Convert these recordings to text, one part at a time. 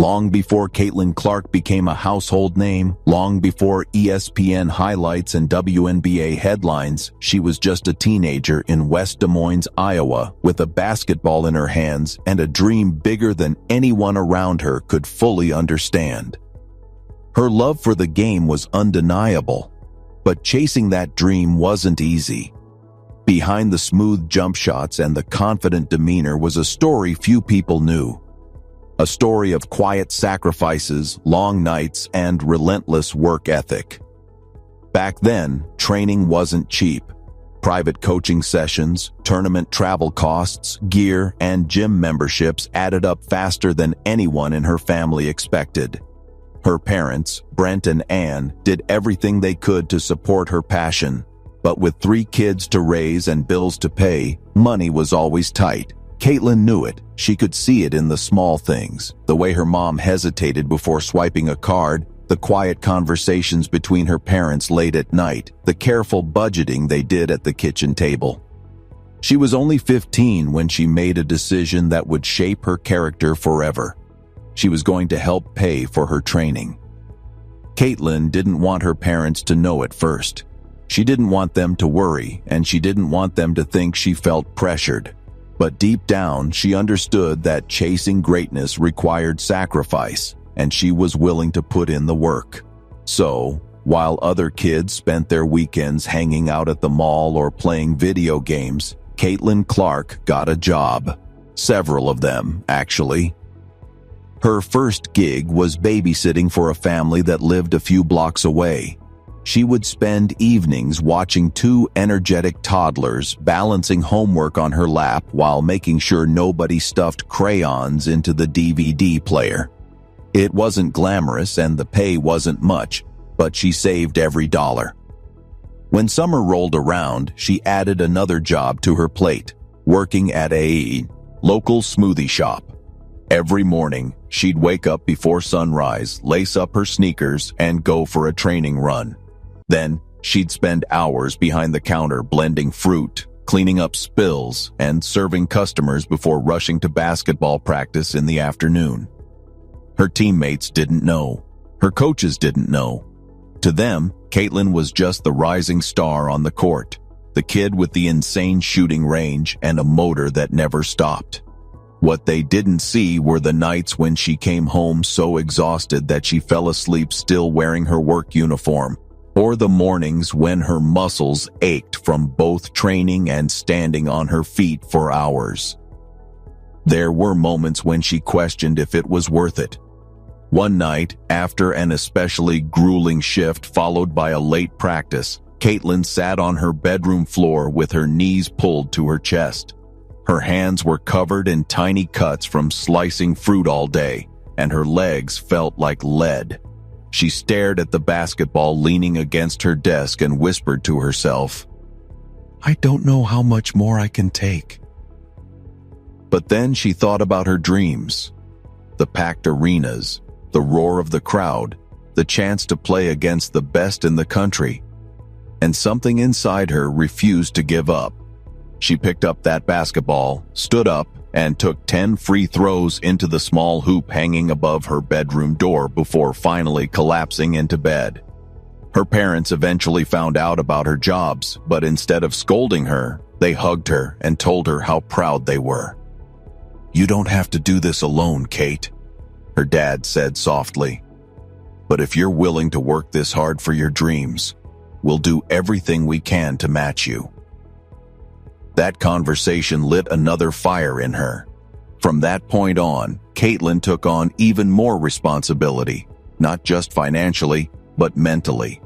Long before Caitlin Clark became a household name, long before ESPN highlights and WNBA headlines, she was just a teenager in West Des Moines, Iowa, with a basketball in her hands and a dream bigger than anyone around her could fully understand. Her love for the game was undeniable, but chasing that dream wasn't easy. Behind the smooth jump shots and the confident demeanor was a story few people knew. A story of quiet sacrifices, long nights, and relentless work ethic. Back then, training wasn't cheap. Private coaching sessions, tournament travel costs, gear, and gym memberships added up faster than anyone in her family expected. Her parents, Brent and Ann, did everything they could to support her passion. But with 3 kids to raise and bills to pay, money was always tight. Caitlin knew it. She could see it in the small things, the way her mom hesitated before swiping a card, the quiet conversations between her parents late at night, the careful budgeting they did at the kitchen table. She was only 15 when she made a decision that would shape her character forever. She was going to help pay for her training. Caitlin didn't want her parents to know at first. She didn't want them to worry, and she didn't want them to think she felt pressured. But deep down, she understood that chasing greatness required sacrifice, and she was willing to put in the work. So, while other kids spent their weekends hanging out at the mall or playing video games, Caitlin Clark got a job. Several of them, actually. Her first gig was babysitting for a family that lived a few blocks away. She would spend evenings watching 2 energetic toddlers balancing homework on her lap while making sure nobody stuffed crayons into the DVD player. It wasn't glamorous and the pay wasn't much, but she saved every dollar. When summer rolled around, she added another job to her plate, working at a local smoothie shop. Every morning, she'd wake up before sunrise, lace up her sneakers, and go for a training run. Then, she'd spend hours behind the counter blending fruit, cleaning up spills, and serving customers before rushing to basketball practice in the afternoon. Her teammates didn't know. Her coaches didn't know. To them, Caitlin was just the rising star on the court, the kid with the insane shooting range and a motor that never stopped. What they didn't see were the nights when she came home so exhausted that she fell asleep still wearing her work uniform, or the mornings when her muscles ached from both training and standing on her feet for hours. There were moments when she questioned if it was worth it. One night, after an especially grueling shift followed by a late practice, Caitlin sat on her bedroom floor with her knees pulled to her chest. Her hands were covered in tiny cuts from slicing fruit all day, and her legs felt like lead. She stared at the basketball leaning against her desk and whispered to herself, "I don't know how much more I can take." But then she thought about her dreams. The packed arenas, the roar of the crowd, the chance to play against the best in the country. And something inside her refused to give up. She picked up that basketball, stood up, and took 10 free throws into the small hoop hanging above her bedroom door before finally collapsing into bed. Her parents eventually found out about her jobs, but instead of scolding her, they hugged her and told her how proud they were. "You don't have to do this alone, Kate," her dad said softly. "But if you're willing to work this hard for your dreams, we'll do everything we can to match you." That conversation lit another fire in her. From that point on, Caitlin took on even more responsibility, not just financially, but mentally.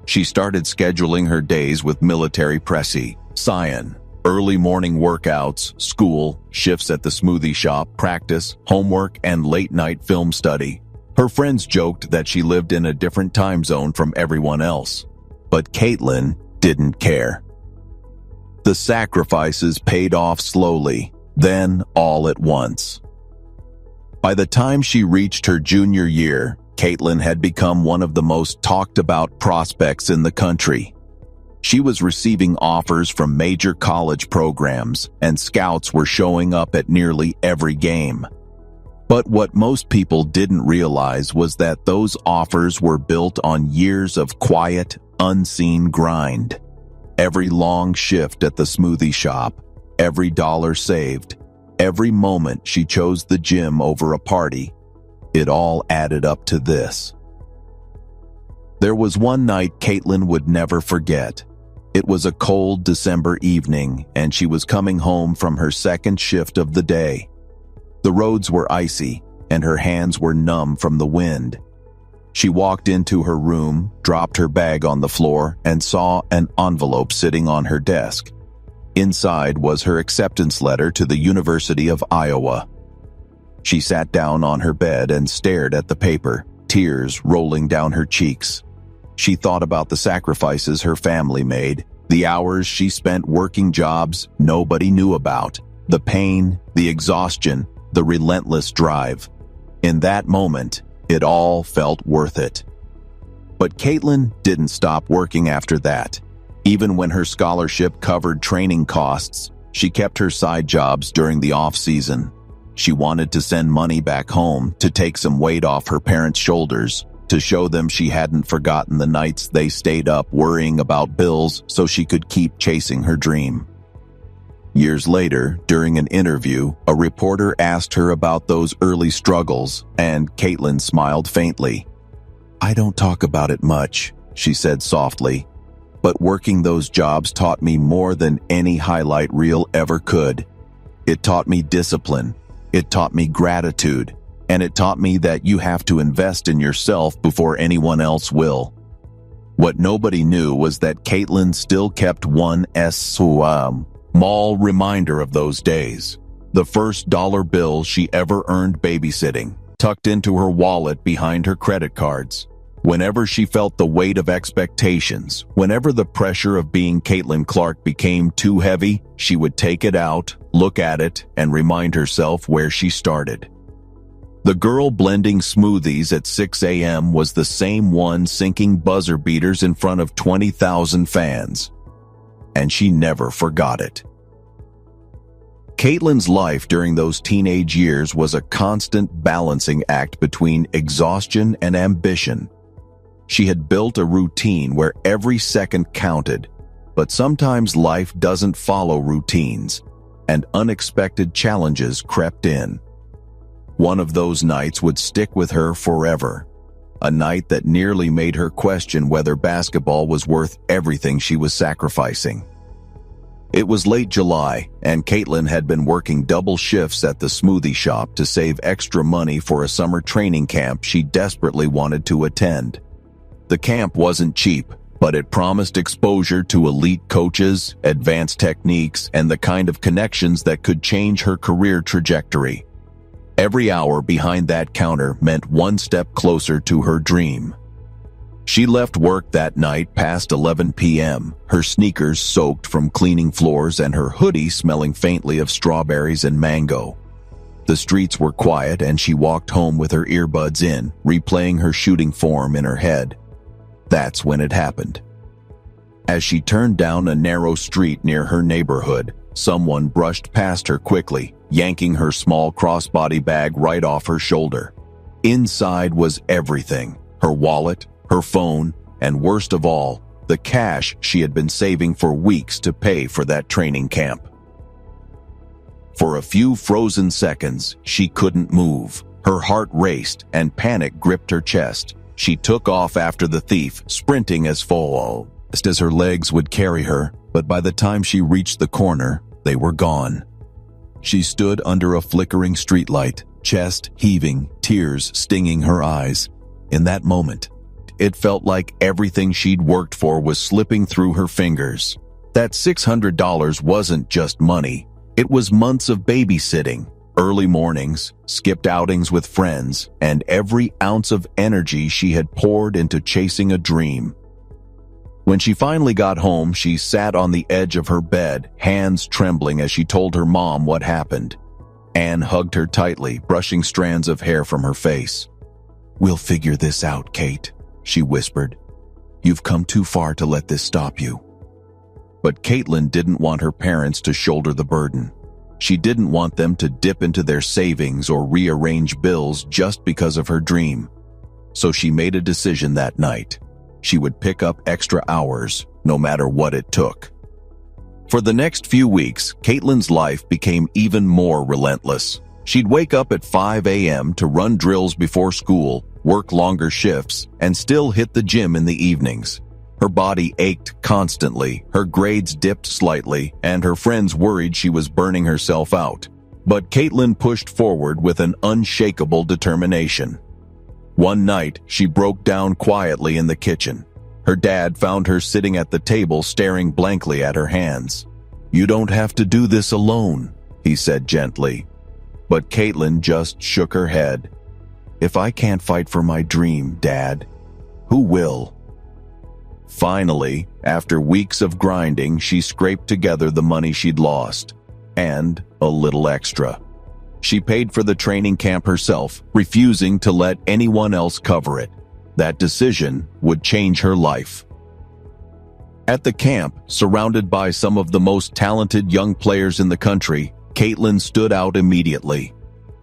She started scheduling her days with military pressy, Scion, early morning workouts, school, shifts at the smoothie shop, practice, homework, and late-night film study. Her friends joked that she lived in a different time zone from everyone else, but Caitlin didn't care. The sacrifices paid off slowly, then all at once. By the time she reached her junior year, Caitlin had become one of the most talked about prospects in the country. She was receiving offers from major college programs, and scouts were showing up at nearly every game. But what most people didn't realize was that those offers were built on years of quiet, unseen grind. Every long shift at the smoothie shop, every dollar saved, every moment she chose the gym over a party, it all added up to this. There was one night Caitlin would never forget. It was a cold December evening, and she was coming home from her second shift of the day. The roads were icy, and her hands were numb from the wind. She walked into her room, dropped her bag on the floor, and saw an envelope sitting on her desk. Inside was her acceptance letter to the University of Iowa. She sat down on her bed and stared at the paper, tears rolling down her cheeks. She thought about the sacrifices her family made, the hours she spent working jobs nobody knew about, the pain, the exhaustion, the relentless drive. In that moment, it all felt worth it. But Caitlin didn't stop working after that. Even when her scholarship covered training costs, she kept her side jobs during the off-season. She wanted to send money back home to take some weight off her parents' shoulders, to show them she hadn't forgotten the nights they stayed up worrying about bills so she could keep chasing her dream. Years later, during an interview, a reporter asked her about those early struggles, and Caitlin smiled faintly. "I don't talk about it much," she said softly, "but working those jobs taught me more than any highlight reel ever could. It taught me discipline, it taught me gratitude, and it taught me that you have to invest in yourself before anyone else will." What nobody knew was that Caitlin still kept one small reminder of those days. The first dollar bill she ever earned babysitting, tucked into her wallet behind her credit cards. Whenever she felt the weight of expectations, whenever the pressure of being Caitlin Clark became too heavy, she would take it out, look at it, and remind herself where she started. The girl blending smoothies at 6 a.m. was the same one sinking buzzer beaters in front of 20,000 fans. And she never forgot it. Caitlin's life during those teenage years was a constant balancing act between exhaustion and ambition. She had built a routine where every second counted, but sometimes life doesn't follow routines, and unexpected challenges crept in. One of those nights would stick with her forever, a night that nearly made her question whether basketball was worth everything she was sacrificing. It was late July, and Caitlin had been working double shifts at the smoothie shop to save extra money for a summer training camp she desperately wanted to attend. The camp wasn't cheap, but it promised exposure to elite coaches, advanced techniques, and the kind of connections that could change her career trajectory. Every hour behind that counter meant one step closer to her dream. She left work that night past 11 p.m., her sneakers soaked from cleaning floors and her hoodie smelling faintly of strawberries and mango. The streets were quiet, and she walked home with her earbuds in, replaying her shooting form in her head. That's when it happened. As she turned down a narrow street near her neighborhood, someone brushed past her quickly, yanking her small crossbody bag right off her shoulder. Inside was everything: her wallet, her phone, and worst of all, the cash she had been saving for weeks to pay for that training camp. For a few frozen seconds, she couldn't move. Her heart raced and panic gripped her chest. She took off after the thief, sprinting as fast as her legs would carry her, but by the time she reached the corner, they were gone. She stood under a flickering streetlight, chest heaving, tears stinging her eyes. In that moment, it felt like everything she'd worked for was slipping through her fingers. That $600 wasn't just money. It was months of babysitting, early mornings, skipped outings with friends, and every ounce of energy she had poured into chasing a dream. When she finally got home, she sat on the edge of her bed, hands trembling as she told her mom what happened. Anne hugged her tightly, brushing strands of hair from her face. "We'll figure this out, Kate," she whispered. "You've come too far to let this stop you." But Caitlin didn't want her parents to shoulder the burden. She didn't want them to dip into their savings or rearrange bills just because of her dream. So she made a decision that night. She would pick up extra hours, no matter what it took. For the next few weeks, Caitlin's life became even more relentless. She'd wake up at 5 a.m. to run drills before school, work longer shifts, and still hit the gym in the evenings. Her body ached constantly, her grades dipped slightly, and her friends worried she was burning herself out. But Caitlin pushed forward with an unshakable determination. One night, she broke down quietly in the kitchen. Her dad found her sitting at the table staring blankly at her hands. "You don't have to do this alone," he said gently. But Caitlin just shook her head. "If I can't fight for my dream, Dad, who will?" Finally, after weeks of grinding, she scraped together the money she'd lost, and a little extra. She paid for the training camp herself, refusing to let anyone else cover it. That decision would change her life. At the camp, surrounded by some of the most talented young players in the country, Caitlin stood out immediately.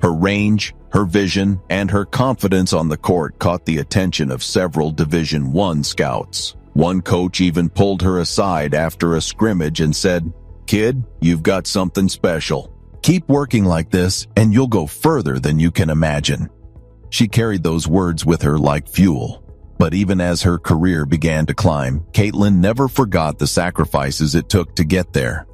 Her range, her vision, and her confidence on the court caught the attention of several Division I scouts. One coach even pulled her aside after a scrimmage and said, "Kid, you've got something special. Keep working like this, and you'll go further than you can imagine." She carried those words with her like fuel. But even as her career began to climb, Caitlin never forgot the sacrifices it took to get there.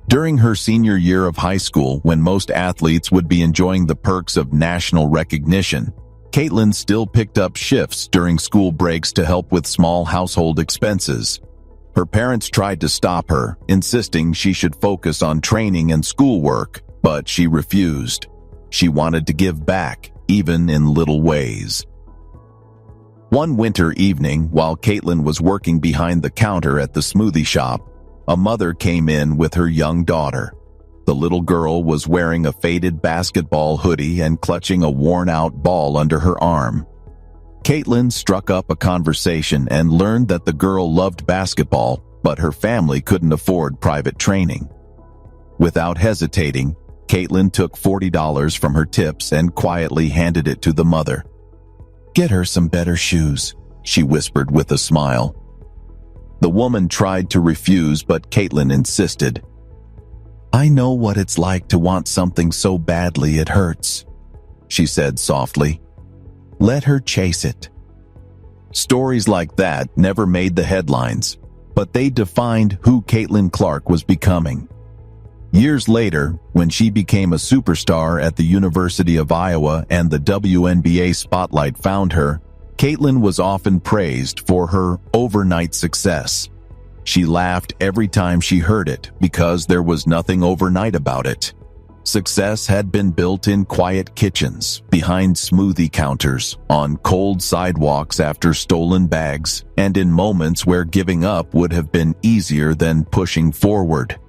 During her senior year of high school, when most athletes would be enjoying the perks of national recognition, Caitlin still picked up shifts during school breaks to help with small household expenses. Her parents tried to stop her, insisting she should focus on training and schoolwork, but she refused. She wanted to give back, even in little ways. One winter evening, while Caitlin was working behind the counter at the smoothie shop, a mother came in with her young daughter. The little girl was wearing a faded basketball hoodie and clutching a worn-out ball under her arm. Caitlin struck up a conversation and learned that the girl loved basketball, but her family couldn't afford private training. Without hesitating, Caitlin took $40 from her tips and quietly handed it to the mother. "Get her some better shoes," she whispered with a smile. The woman tried to refuse, but Caitlin insisted. "I know what it's like to want something so badly it hurts," she said softly. "Let her chase it." Stories like that never made the headlines, but they defined who Caitlin Clark was becoming. Years later, when she became a superstar at the University of Iowa and the WNBA spotlight found her, Caitlin was often praised for her overnight success. She laughed every time she heard it because there was nothing overnight about it. Success had been built in quiet kitchens, behind smoothie counters, on cold sidewalks after stolen bags, and in moments where giving up would have been easier than pushing forward.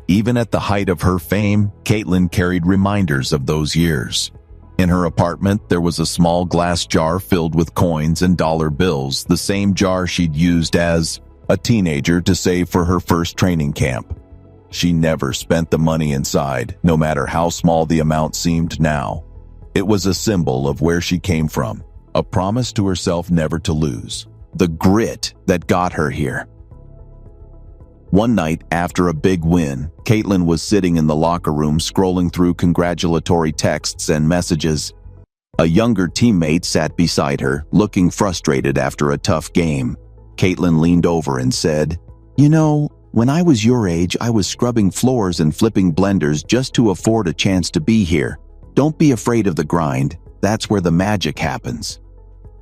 Even at the height of her fame, Caitlin carried reminders of those years. In her apartment, there was a small glass jar filled with coins and dollar bills, the same jar she'd used as a teenager to save for her first training camp. She never spent the money inside, no matter how small the amount seemed now. It was a symbol of where she came from, a promise to herself never to lose, the grit that got her here. One night, after a big win, Caitlin was sitting in the locker room scrolling through congratulatory texts and messages. A younger teammate sat beside her, looking frustrated after a tough game. Caitlin leaned over and said, "You know, when I was your age, I was scrubbing floors and flipping blenders just to afford a chance to be here. Don't be afraid of the grind. That's where the magic happens."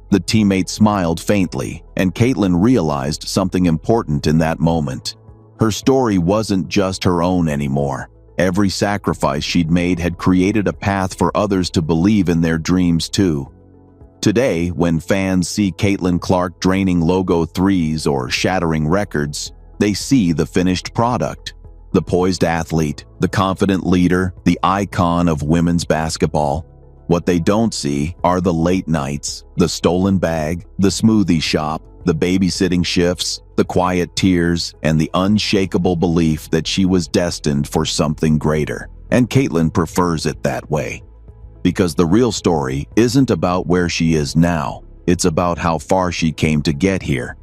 The teammate smiled faintly, and Caitlin realized something important in that moment. Her story wasn't just her own anymore. Every sacrifice she'd made had created a path for others to believe in their dreams too. Today, when fans see Caitlin Clark draining logo threes or shattering records, they see the finished product. The poised athlete, the confident leader, the icon of women's basketball. What they don't see are the late nights, the stolen bag, the smoothie shop, the babysitting shifts, the quiet tears, and the unshakable belief that she was destined for something greater. And Caitlyn prefers it that way. Because the real story isn't about where she is now, it's about how far she came to get here.